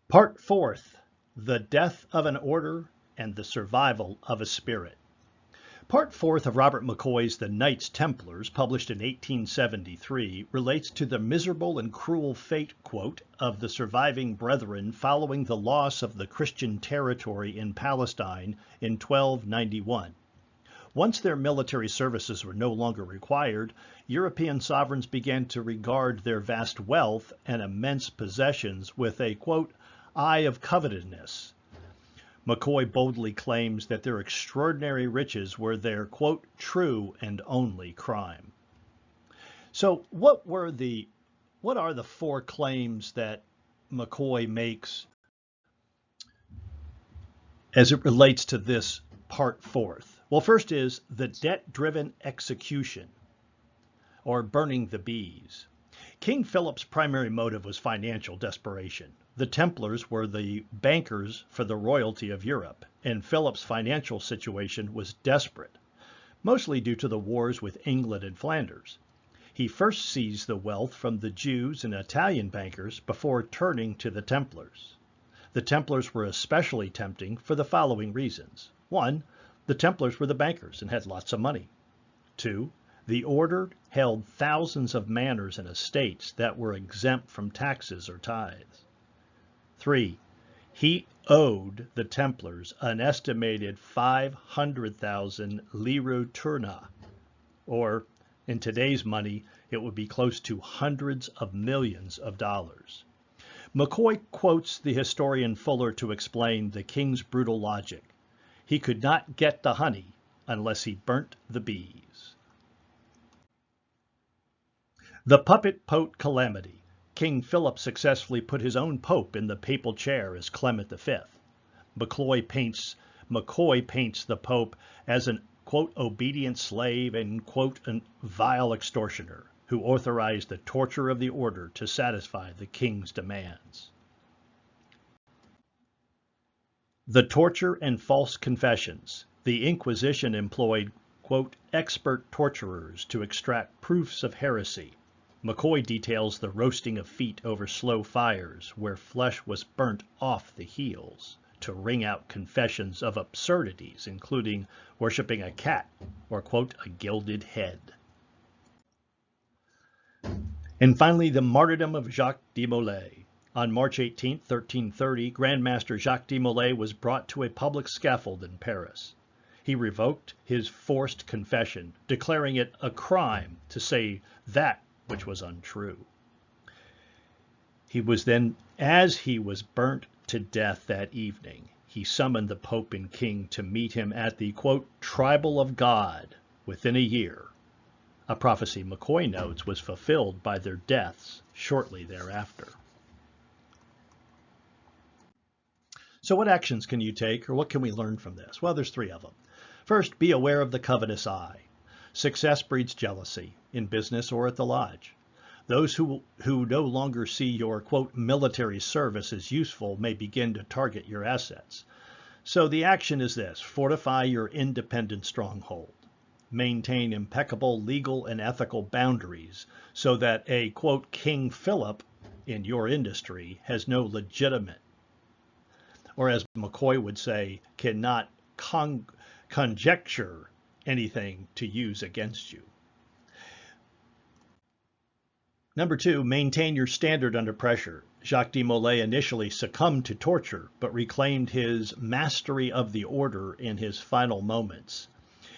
Part fourth, the death of an order and the survival of a spirit. Part fourth of Robert Macoy's The Knights Templars, published in 1873, relates to the miserable and cruel fate, quote, of the surviving brethren following the loss of the Christian territory in Palestine in 1291. Once their military services were no longer required, European sovereigns began to regard their vast wealth and immense possessions with a, quote, eye of covetousness. Macoy boldly claims that their extraordinary riches were their, quote, true and only crime. So what are the four claims that Macoy makes as it relates to this part fourth? Well, first is the debt-driven execution, or burning the bees. King Philip's primary motive was financial desperation. The Templars were the bankers for the royalty of Europe, and Philip's financial situation was desperate, mostly due to the wars with England and Flanders. He first seized the wealth from the Jews and Italian bankers before turning to the Templars. The Templars were especially tempting for the following reasons. 1, the Templars were the bankers and had lots of money. 2, the order held thousands of manors and estates that were exempt from taxes or tithes. 3, he owed the Templars an estimated 500,000 lire turna, or in today's money, it would be close to hundreds of millions of dollars. Macoy quotes the historian Fuller to explain the king's brutal logic. He could not get the honey unless he burnt the bees. The puppet pope calamity. King Philip successfully put his own pope in the papal chair as Clement V. Macoy paints the pope as an, quote, obedient slave and, quote, a vile extortioner who authorized the torture of the order to satisfy the king's demands. The torture and false confessions. The Inquisition employed, quote, expert torturers to extract proofs of heresy. Macoy details the roasting of feet over slow fires where flesh was burnt off the heels to wring out confessions of absurdities, including worshiping a cat or, quote, a gilded head. And finally, the martyrdom of Jacques de Molay. On March 18, 1330, Grand Master Jacques de Molay was brought to a public scaffold in Paris. He revoked his forced confession, declaring it a crime to say that which was untrue. He was then, as he was burnt to death that evening, he summoned the Pope and King to meet him at the, quote, tribal of God within a year. A prophecy Macoy notes was fulfilled by their deaths shortly thereafter. So what actions can you take, or what can we learn from this? Well, there's 3 of them. First, be aware of the covetous eye. Success breeds jealousy, in business or at the lodge. Those who no longer see your, quote, military service as useful may begin to target your assets. So the action is this: fortify your independent stronghold. Maintain impeccable legal and ethical boundaries so that a, quote, King Philip in your industry has no legitimate, or as Macoy would say, cannot conjecture anything to use against you. Number 2, maintain your standard under pressure. Jacques de Molay initially succumbed to torture, but reclaimed his mastery of the order in his final moments.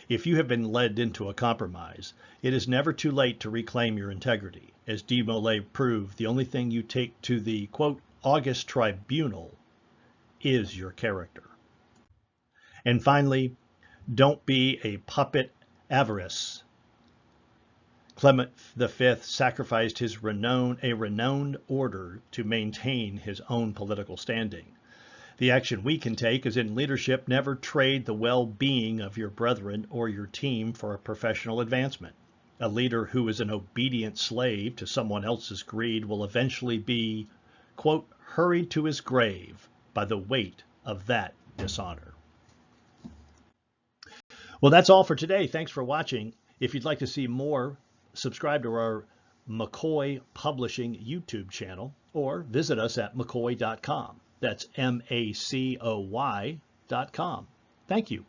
If you have been led into a compromise, it is never too late to reclaim your integrity. As de Molay proved, the only thing you take to the, quote, august tribunal is your character. And finally, don't be a puppet avaricious. Clement V sacrificed a renowned order to maintain his own political standing. The action we can take is in leadership: never trade the well-being of your brethren or your team for a professional advancement. A leader who is an obedient slave to someone else's greed will eventually be, quote, hurried to his grave by the weight of that dishonor. Well, that's all for today. Thanks for watching. If you'd like to see more, subscribe to our Macoy Publishing YouTube channel or visit us at macoy.com. That's Macoy.com. Thank you.